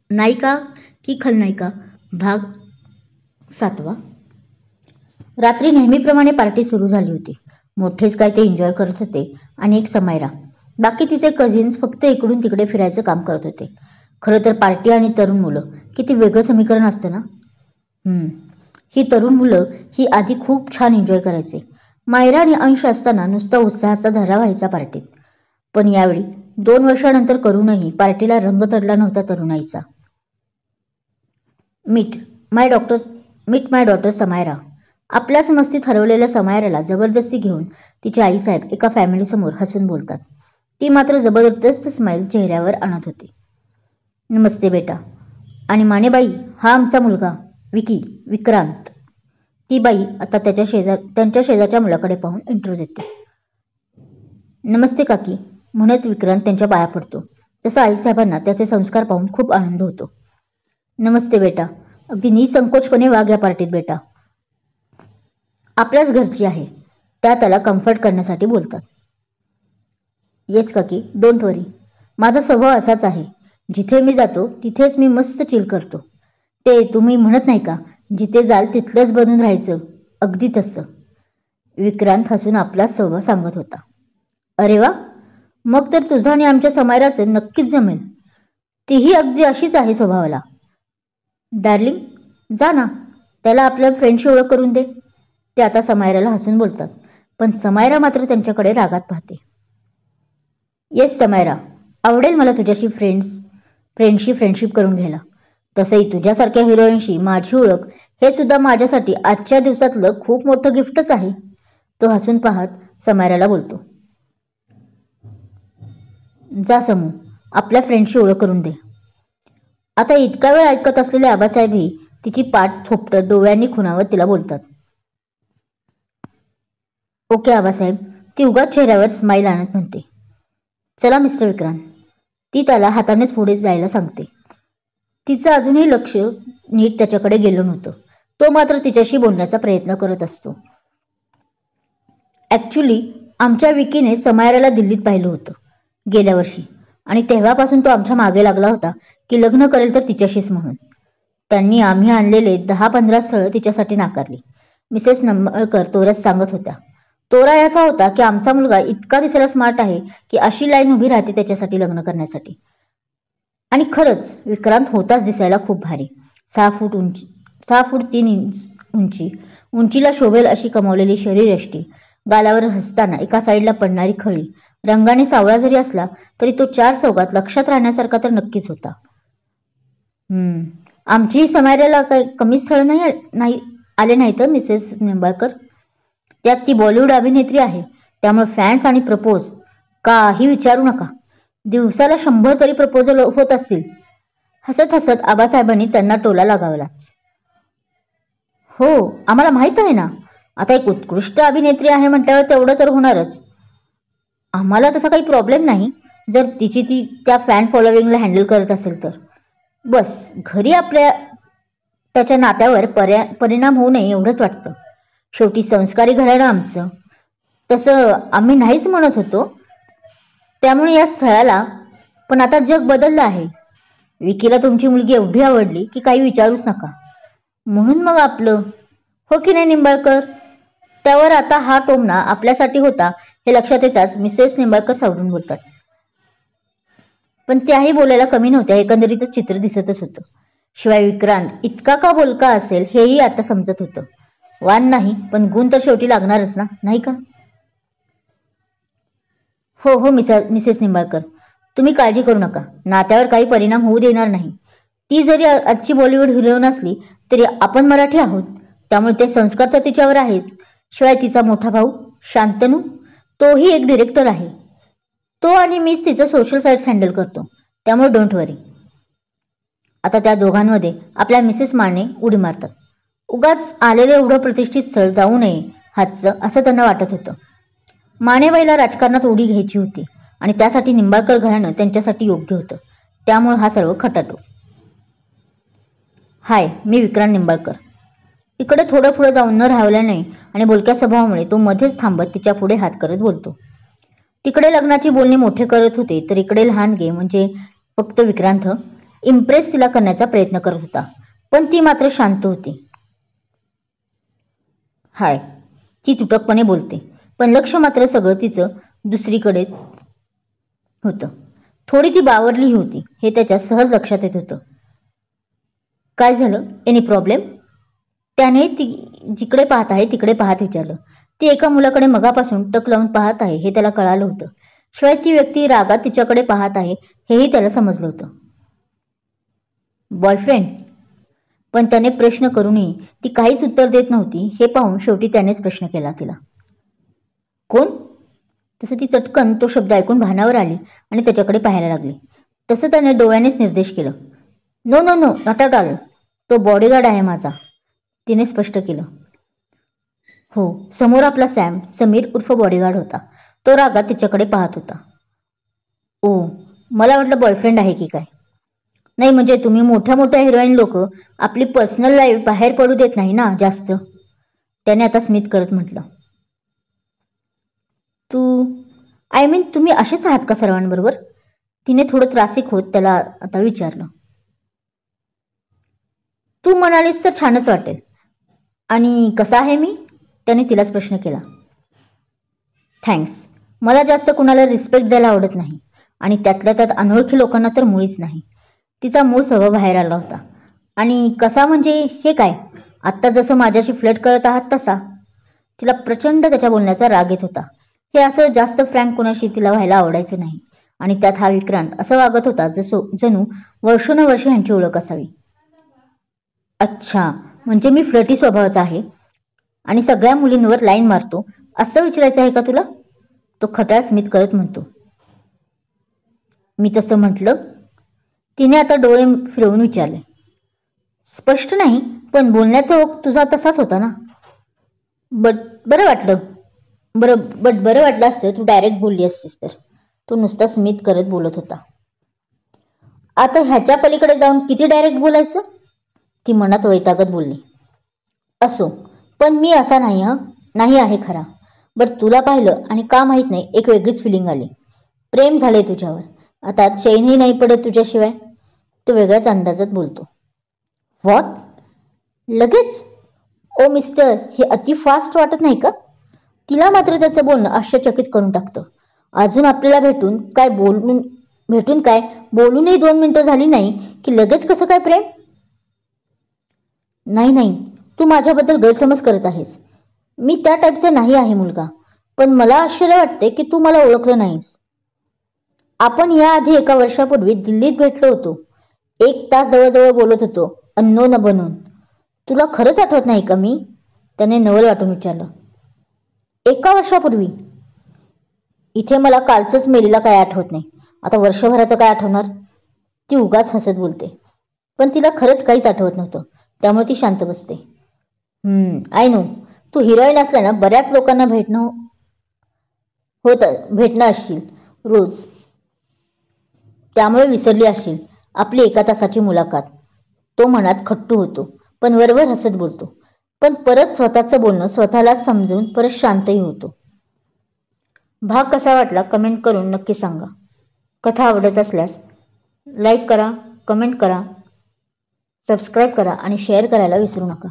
नायिका की खलनायिका भाग 7. रात्री नेहमीप्रमाणे पार्टी सुरू झाली होती. मोठेच काय ते एन्जॉय करत होते आणि एक समायरा. बाकी तिचे कझिन्स फक्त इकडून तिकडे फिरायचं काम करत होते. खरं तर पार्टी आणि तरुण मुलं किती वेगळं समीकरण असतं ना. ही तरुण मुलं ही आधी खूप छान एन्जॉय करायचे. मायरा आणि अंश असताना नुसता उत्साहाचा धरा व्हायचा पार्टीत. पण यावेळी 2 वर्षानंतर करूनही पार्टीला रंग चढला नव्हता तरुणाईचा. मीट माय डॉटर समायरा. आपल्याच मस्तीत हरवलेल्या समायराला जबरदस्ती घेऊन तिचे आईसाहेब एका फॅमिलीसमोर हसून बोलतात. ती मात्र जबरदस्त स्माईल चेहऱ्यावर आणत होती. नमस्ते बेटा. आणि मानेबाई, हा आमचा मुलगा विक्रांत. ती बाई आता त्यांच्या शेजारच्या मुलाकडे पाहून इंट्रो देते. नमस्ते काकी म्हणत विक्रांत त्यांच्या पाया पडतो. तसा आईसाहेबांना त्याचे संस्कार पाहून खूप आनंद होतो. नमस्ते बेटा. अगदी निसंकोचपणे वाघ या पार्टीत बेटा. आपल्याच घरची आहे. त्याला कम्फर्ट करण्यासाठी बोलतात. येस काकी, डोंट वरी. माझा स्वभाव असाच आहे. जिथे मी जातो तिथेच मी मस्त चिल करतो. ते तुम्ही म्हणत नाही का, जिथे जाल तिथलंच बनून राहायचं, अगदी तसं. विक्रांत हसून आपलाच स्वभाव सांगत होता. अरे वा, मग तर तुझं आणि आमच्या समायराचं नक्कीच जमेल. तीही अगदी अशीच आहे स्वभावाला. डार्लिंग, जा ना, त्याला आपल्या फ्रेंडशी ओळख करून दे. ते आता समायराला हसून बोलतात. पण समायरा मात्र त्यांच्याकडे रागात पाहते. येस समायरा, आवडेल मला तुझ्याशी फ्रेंडशिप करून घ्यायला. तसंही तुझ्यासारख्या हिरोईनशी माझी ओळख हे सुद्धा माझ्यासाठी आजच्या दिवसातलं खूप मोठं गिफ्टच आहे. तो हसून पाहत समायराला बोलतो. जा समू, आपल्या फ्रेंडशी ओळख करून दे. आता इतका वेळ ऐकत असलेले आबासाहेबही तिची पाठ थोपटत डोळ्यांनी खुणावत तिला बोलतात. ओके आबासाहेब. ती उगाच चेहऱ्यावर स्माईल आणत म्हणते. चला मिस्टर विक्रांत. ती त्याला हातानेच पुढे जायला सांगते. तिचं अजूनही लक्ष नीट त्याच्याकडे गेलं नव्हतं. तो मात्र तिच्याशी बोलण्याचा प्रयत्न करत असतो. ॲक्च्युली आमच्या विकीने समायराला दिल्लीत पाहिलं होतं गेल्या वर्षी, आणि तेव्हापासून तो आमच्या मागे लागला होता की लग्न करेल तर तिच्याशीच म्हणून. त्यांनी आम्ही आणलेले 10-15 स्थळं तिच्यासाठी नाकारली. मिसेस निंबाळकर तोरच सांगत होत्या. तोरा याचा होता की आमचा मुलगा इतका दिसायला स्मार्ट आहे की अशी लाईन उभी राहते त्याच्यासाठी लग्न करण्यासाठी. आणि खरंच विक्रांत होताच दिसायला खूप भारी. 6 फूट 3 इंच उंचीला शोभेल अशी कमावलेली शरीरयष्टी, गालावर हसताना एका साईडला पडणारी खळी, रंगाने सावळा जरी असला तरी तो 4 चौघात लक्षात राहण्यासारखा तर नक्कीच होता. आमची समायराला काही कमी स्थळ नाही आले नाही तर मिसेस निंबाळकर. त्यात ती बॉलिवूड अभिनेत्री आहे, त्यामुळे फॅन्स आणि प्रपोज काही विचारू नका. दिवसाला 100 तरी प्रपोजल होत असतील. हसत हसत आबासाहेबांनी त्यांना टोला लगावलाच. हो, आम्हाला माहित आहे ना. आता एक उत्कृष्ट अभिनेत्री आहे म्हटल्यावर तेवढं तर होणारच. आम्हाला तसा काही प्रॉब्लेम नाही जर ती त्या फॅन फॉलोविंगला हँडल करत असेल तर. बस घरी आपल्या त्याच्या नात्यावर परिणाम होऊ नये एवढंच वाटतं. शेवटी संस्कारी घराणं आमचं. तसं आम्ही नाहीच म्हणत होतो त्यामुळे या स्थळाला. पण आता जग बदललं आहे. विकीला तुमची मुलगी एवढी आवडली की काही विचारूच नका. म्हणून मग आपलं, हो की नाही निंबाळकर. त्यावर आता हा टोमणा आपल्यासाठी होता हे लक्षात येताच मिसेस निंबाळकर सावरून बोलतात. पण त्याही बोलायला कमी नव्हत्या. एकंदरीतच चित्र दिसतच होतं. शिवाय विक्रांत इतका का बोलका असेल हेही आता समजत होतं. वान नाही पण गुण तर शेवटी लागणारच ना, नाही का. हो मिसेस निंबाळकर, तुम्ही काळजी करू नका. नात्यावर काही परिणाम होऊ देणार नाही. ती जरी आजची बॉलिवूड हिरोईन असली तरी आपण मराठी आहोत, त्यामुळे ते संस्कार तर तिच्यावर आहेच. शिवाय तिचा मोठा भाऊ शांतनू, तोही एक डिरेक्टर आहे. तो आणि मीच तिचं सोशल साईट्स हँडल करतो, त्यामुळे डोंट वरी. आता त्या दोघांमध्ये आपल्या मिसेस माने उडी मारतात. उगाच आलेले एवढं प्रतिष्ठित स्थळ जाऊ नये हातचं असं त्यांना वाटत होतं. मानेबाईला राजकारणात उडी घ्यायची होती आणि त्यासाठी निंबाळकर घराणं त्यांच्यासाठी योग्य होतं. त्यामुळे हा सर्व खटाटो. हाय, मी विक्रांत निंबाळकर. इकडे थोडं पुढे जाऊन न राहिल्याने आणि बोलक्या स्वभावामुळे तो मध्येच थांबत तिच्या पुढे हात करत बोलतो. तिकडे लग्नाची बोलणी मोठे करत होते तर इकडे लहान गे म्हणजे फक्त विक्रांत इम्प्रेस तिला करण्याचा प्रयत्न करत होता, पण ती मात्र शांत होती. हाय, ती तुटकपणे बोलते, पण लक्ष मात्र सगळं तिचं दुसरीकडेच होतं. थोडी ती बावरली होती हे त्याच्या सहज लक्षात येत होतं. काय झालं? Any problem? त्याने ती जिकडे पाहत आहे तिकडे पाहत विचारलं. ती एका मुलाकडे मगापासून टक लावून पाहत आहे हे त्याला कळालं होतं. शिवाय ती व्यक्ती रागात तिच्याकडे पाहत आहे हेही त्याला समजलं होतं. बॉयफ्रेंड? पण त्याने प्रश्न करूनही ती काहीच उत्तर देत नव्हती हे पाहून शेवटी त्यानेच प्रश्न केला तिला. कोण? तसं ती चटकन तो शब्द ऐकून भानावर आली आणि त्याच्याकडे पाहायला लागली. तसं त्याने डोळ्यानेच निर्देश केलं. No no no, not at all. तो बॉडीगार्ड आहे माझा, तिने स्पष्ट केलं. हो, समोर आपला सॅम, समीर उर्फ बॉडीगार्ड होता. तो रागात तिच्याकडे पाहत होता. ओ, मला वाटलं बॉयफ्रेंड आहे की काय. नाही म्हणजे तुम्ही मोठ्या मोठ्या हिरोईन लोक आपली पर्सनल लाईफ बाहेर पडू देत नाही ना जास्त, त्याने आता स्मित करत म्हटलं. आय मीन तुम्ही असेच आहात का सर्वांबरोबर? तिने थोडं त्रासिक होत त्याला आता विचारलं. तू म्हणालीस तर छानच वाटेल. आणि कसा आहे मी? त्याने तिलाच प्रश्न केला. थँक्स. मला जास्त कुणाला रिस्पेक्ट द्यायला आवडत नाही आणि त्यातल्या त्यात अनोळखी लोकांना तर मुळीच नाही. तिचा मूळ स्वभाव बाहेर आला होता. आणि कसा म्हणजे हे काय? आत्ता जसं माझ्याशी फ्लर्ट करत आहात तसा? तिला प्रचंड त्याच्या बोलण्याचा राग येत होता. हे असं जास्त फ्रँक कुणाशी तिला व्हायला आवडायचं नाही. आणि त्यात हा विक्रांत असं वागत होता जणू वर्षोनवर्ष ह्यांची ओळख असावी. अच्छा, म्हणजे मी फ्लर्टी स्वभावाचा आहे आणि सगळ्या मुलींवर लाईन मारतो असं विचारायचं आहे का तुला? तो खटाळ स्मित करत म्हणतो. मी तसं म्हटलं? तिने आता डोळे फिरवून विचारले. स्पष्ट नाही, पण बोलण्याचा ओघ तुझा तसाच होता ना. बरं वाटलं असतं तू डायरेक्ट बोलली असतीस तर. तो नुसता स्मित करत बोलत होता. आता ह्याच्या पलीकडे जाऊन किती डायरेक्ट बोलायचं? ती मनात वैतागत बोलली. असो, पण मी असा नाही आहे खरा. बट तुला पाहिलं आणि का माहीत नाही एक वेगळीच फिलिंग आली. प्रेम झाले तुझ्यावर. आता चैनही नाही पडत तुझ्याशिवाय. तो वेगळ्याच अंदाजात बोलतो. व्हॉट? लगेच? ओ मिस्टर, हे अति फास्ट वाटत नाही का? तिला मात्र त्याचं बोलणं आश्चर्यचकित करून टाकतं. अजून आपल्याला भेटून काय बोलूनही 2 मिनिटं झाली नाही की लगेच कसं काय प्रेम? नाही, तू माझ्याबद्दल गैरसमज करत आहेस. मी त्या टाईपचा नाही आहे मुलगा. पण मला आश्चर्य वाटते की तू मला ओळखलं नाहीस. आपण याआधी 1 वर्षापूर्वी दिल्लीत भेटलो होतो. 1 तास जवळजवळ बोलत होतो अननोन बनून. तुला खरंच आठवत नाही का मी? त्याने नवल वाटून विचारलं. 1 वर्षापूर्वी? इथे मला कालचंच मेलीला काय आठवत नाही, आता वर्षभराचं काय आठवणार? ती उगाच हसत बोलते. पण तिला खरंच काहीच आठवत नव्हतं, त्यामुळे ती शांत बसते. आय नो, तू हिरोईन असल्यानं बऱ्याच लोकांना भेटणं असशील रोज, त्यामुळे विसरली असशील आपली 1 तासाची मुलाखत. तो मनात खट्टू होतो, पण वरवर हसत बोलतो. पण परत स्वतःचं बोलणं स्वतःलाच समजून परत शांतही होतो. भाग कसा वाटला कमेंट करून नक्की सांगा. कथा आवडत असल्यास लाईक करा, कमेंट करा, सबस्क्राईब करा आणि शेअर करायला विसरू नका.